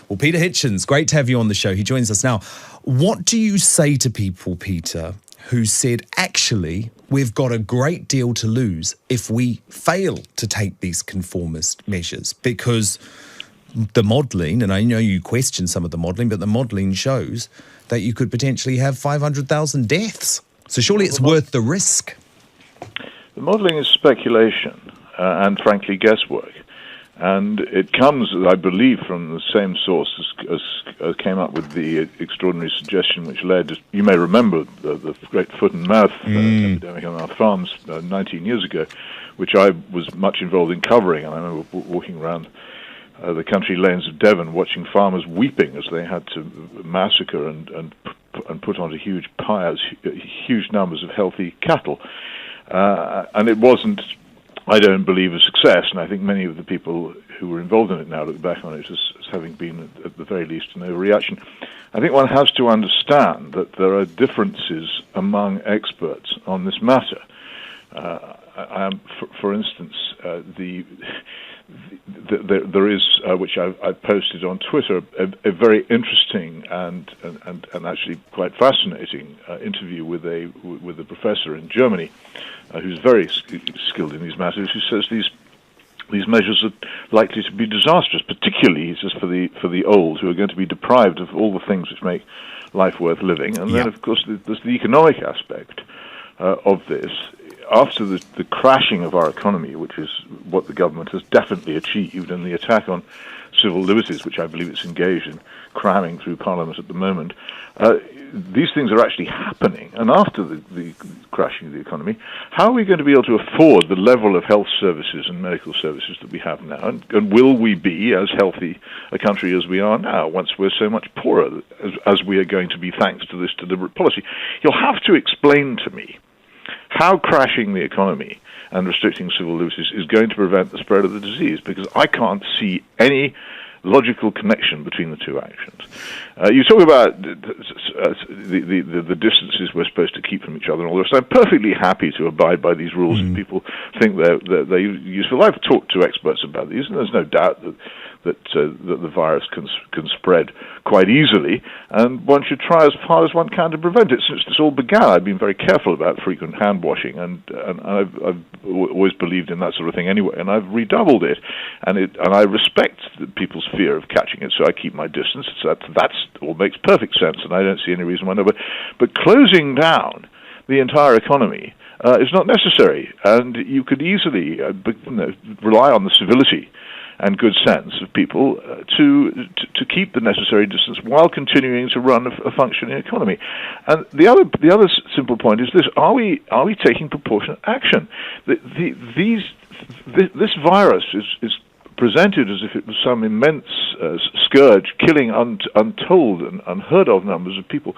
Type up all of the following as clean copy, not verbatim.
Well, Peter Hitchens, great to have you on the show. He joins us now. What do you say to people, Peter, who said, actually, we've got a great deal to lose if we fail to take these conformist measures? Because the modelling, and I know you question some of the modelling, but the modelling shows that you could potentially have 500,000 deaths. So surely it's worth the risk. The modelling is speculation and, frankly, guesswork. And it comes, I believe, from the same source as came up with the extraordinary suggestion which led, you may remember, the great foot and mouth epidemic on our farms 19 years ago, which I was much involved in covering. And I remember walking around the country lanes of Devon watching farmers weeping as they had to massacre and put onto huge pyres huge numbers of healthy cattle. And it wasn't, I don't believe, a success, and I think many of the people who were involved in it now look back on it as having been, at the very least, an overreaction. I think one has to understand that there are differences among experts on this matter. For instance, there is, which I've posted on Twitter, a very interesting and actually quite fascinating interview with a professor in Germany who's very skilled in these matters, who says these measures are likely to be disastrous, particularly, he says, for the old, who are going to be deprived of all the things which make life worth living. And then, of course, there's the economic aspect of this. After the crashing of our economy, which is what the government has definitely achieved, and the attack on civil liberties, which I believe it's engaged in cramming through Parliament at the moment, these things are actually happening. And after the crashing of the economy, how are we going to be able to afford the level of health services and medical services that we have now? And will we be as healthy a country as we are now, once we're so much poorer as we are going to be thanks to this deliberate policy? You'll have to explain to me how crashing the economy and restricting civil liberties is going to prevent the spread of the disease, because I can't see any logical connection between the two actions. You talk about the distances we're supposed to keep from each other and all this. I'm perfectly happy to abide by these rules if people think they're useful. I've talked to experts about these, and there's no doubt that the virus can spread quite easily, and one should try as hard as one can to prevent it. Since this all began, I've been very careful about frequent hand washing, and I've always believed in that sort of thing anyway, and I've redoubled it, and I respect people's fear of catching it, so I keep my distance. So that all makes perfect sense, and I don't see any reason why not. But closing down the entire economy is not necessary, and you could easily rely on the civility and good sense of people to keep the necessary distance while continuing to run a functioning economy. And the other simple point is this: are we taking proportionate action? This virus is presented as if it was some immense scourge, killing untold and unheard of numbers of people.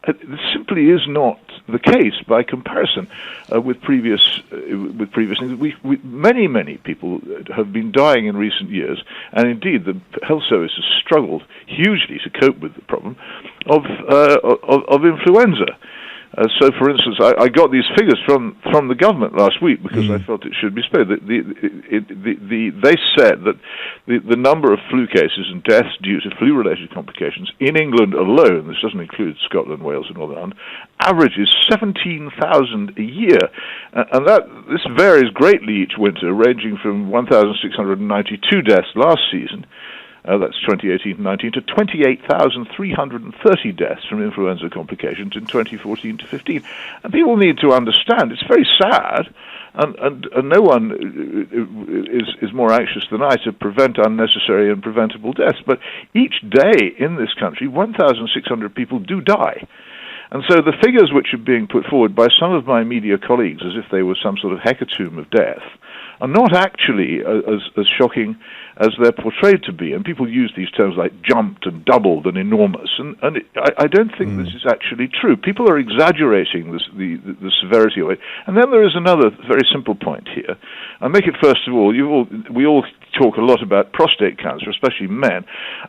It simply is not the case by comparison with previous things. Many people have been dying in recent years, and indeed the health service has struggled hugely to cope with the problem of influenza. So, for instance, I got these figures from the government last week because I felt it should be spared. They said that the number of flu cases and deaths due to flu-related complications in England alone, this doesn't include Scotland, Wales, and Northern Ireland, averages 17,000 a year. And this varies greatly each winter, ranging from 1,692 deaths last season, that's 2018-19, to 28,330 deaths from influenza complications in 2014-15. And people need to understand, it's very sad, and no one is more anxious than I to prevent unnecessary and preventable deaths. But each day in this country, 1,600 people do die. And so the figures which are being put forward by some of my media colleagues as if they were some sort of hecatomb of death are not actually as shocking as they're portrayed to be. And people use these terms like jumped and doubled and enormous. And I don't think this is actually true. People are exaggerating the severity of it. And then there is another very simple point here. I'll make it first of all. We all talk a lot about prostate cancer, especially men.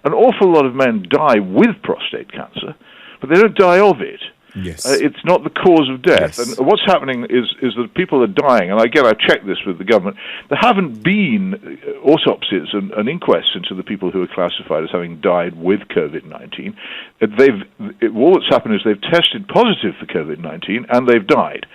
An awful lot of men die with prostate cancer, but they don't die of it. Yes. It's not the cause of death. Yes. And what's happening is that people are dying. And again, I've checked this with the government. There haven't been autopsies and inquests into the people who are classified as having died with COVID-19. All that's happened is they've tested positive for COVID-19 and they've died.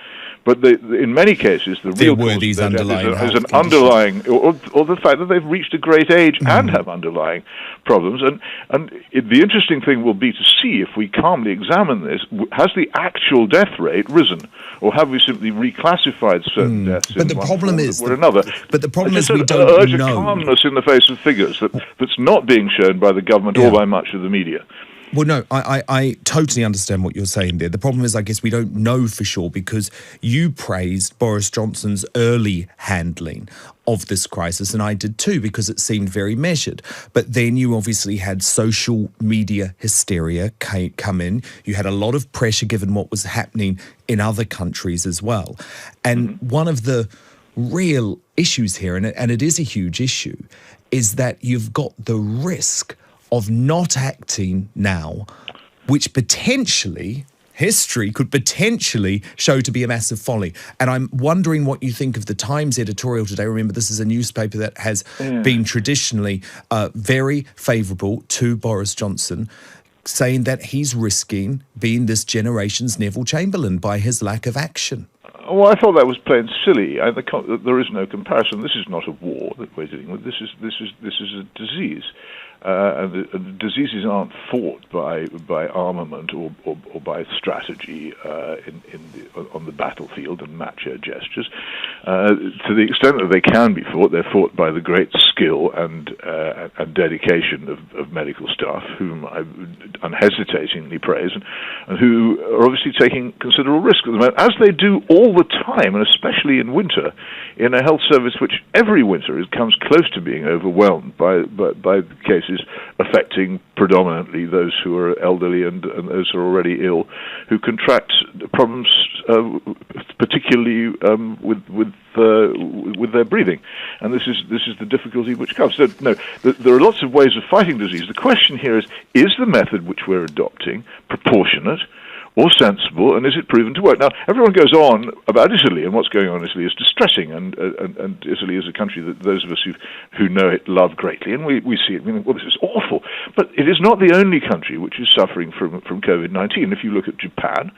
But in many cases, the real cause of these their underlying death is an underlying, or the fact that they've reached a great age and have underlying problems. And the interesting thing will be to see if we calmly examine this: has the actual death rate risen, or have we simply reclassified certain deaths in one form or another? But the problem is we don't know. A calmness in the face of figures that's not being shown by the government or by much of the media. Well, no, I totally understand what you're saying there. The problem is, I guess, we don't know for sure, because you praised Boris Johnson's early handling of this crisis, and I did too, because it seemed very measured. But then you obviously had social media hysteria come in. You had a lot of pressure given what was happening in other countries as well. And one of the real issues here, and it is a huge issue, is that you've got the risk of not acting now, which potentially, history could potentially show to be a massive folly. And I'm wondering what you think of the Times editorial today. Remember, this is a newspaper that has been traditionally very favourable to Boris Johnson, saying that he's risking being this generation's Neville Chamberlain by his lack of action. Well, I thought that was plain silly. There is no comparison. This is not a war that we're dealing with. This is a disease. And the diseases aren't fought by armament or by strategy on the battlefield and macho gestures. To the extent that they can be fought, they're fought by the great skill and dedication of medical staff, whom I unhesitatingly praise, and who are obviously taking considerable risk at the moment, as they do all the time, and especially in winter, in a health service which every winter comes close to being overwhelmed by cases affecting predominantly those who are elderly and those who are already ill, who contract problems, particularly with their breathing, and this is the difficulty which comes. So, no, there are lots of ways of fighting disease. The question here is the method which we're adopting proportionate or sensible, and is it proven to work? Now, everyone goes on about Italy, and what's going on in Italy is distressing, and Italy is a country that those of us who know it love greatly, and we see it. I mean, well, this is awful. But it is not the only country which is suffering from COVID-19. If you look at Japan,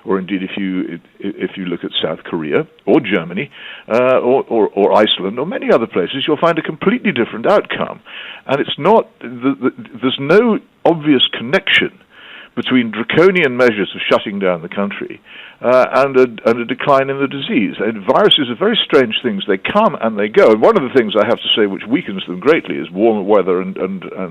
or indeed if you look at South Korea, or Germany, or Iceland, or many other places, you'll find a completely different outcome. And it's not, there's no obvious connection between draconian measures of shutting down the country and a decline in the disease. And viruses are very strange things. They come and they go. And one of the things I have to say which weakens them greatly is warmer weather and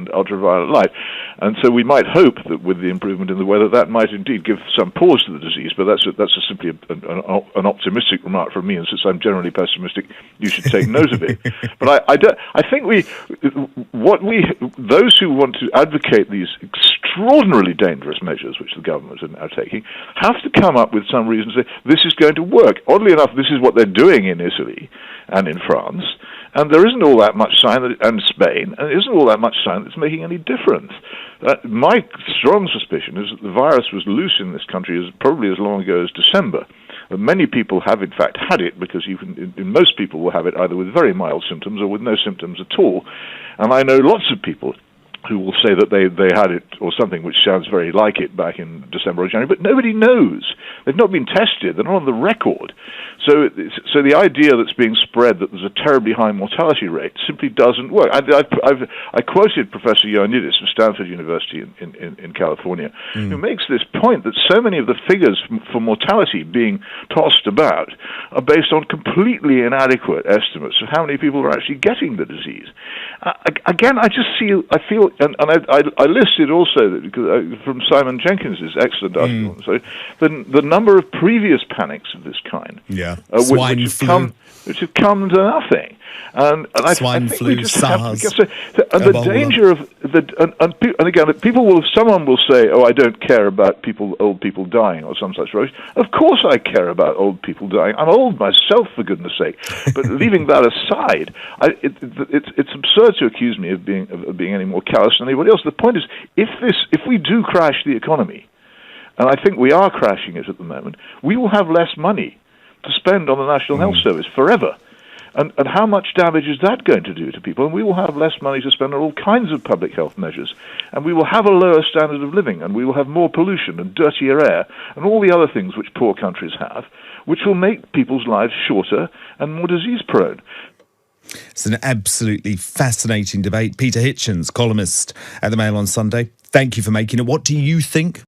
ultraviolet light. And so we might hope that with the improvement in the weather, that might indeed give some pause to the disease. But that's simply an optimistic remark from me. And since I'm generally pessimistic, you should take note of it. But I think those who want to advocate these extraordinarily dangerous measures which the government are now taking have to come up with some reason to say this is going to work. Oddly enough, this is what they're doing in Italy and in France, and there isn't all that much sign and Spain, and there isn't all that much sign that it's making any difference. My strong suspicion is that the virus was loose in this country probably as long ago as December. Many people have in fact had it, because most people will have it either with very mild symptoms or with no symptoms at all. And I know lots of people who will say that they had it or something which sounds very like it back in December or January, but nobody knows. They've not been tested. They're not on the record. So the idea that's being spread that there's a terribly high mortality rate simply doesn't work. I quoted Professor Ioannidis from Stanford University in California, who makes this point that so many of the figures for mortality being tossed about are based on completely inadequate estimates of how many people are actually getting the disease. Again, I feel, and I listed also that, from Simon Jenkins's excellent article, so the number of previous panics of this kind, which have come to nothing, and swine flu, SARS, and the danger of and again, someone will say, "Oh, I don't care about old people dying," or some such rubbish. Of course, I care about old people dying. I'm old myself, for goodness' sake. But leaving that aside, it's absurd to accuse me of being any more callous than anybody else. The point is, if we do crash the economy, and I think we are crashing it at the moment, we will have less money to spend on the National Health Service forever. And how much damage is that going to do to people? And we will have less money to spend on all kinds of public health measures. And we will have a lower standard of living, and we will have more pollution and dirtier air, and all the other things which poor countries have, which will make people's lives shorter and more disease-prone. It's an absolutely fascinating debate. Peter Hitchens, columnist at the Mail on Sunday. Thank you for making it. What do you think?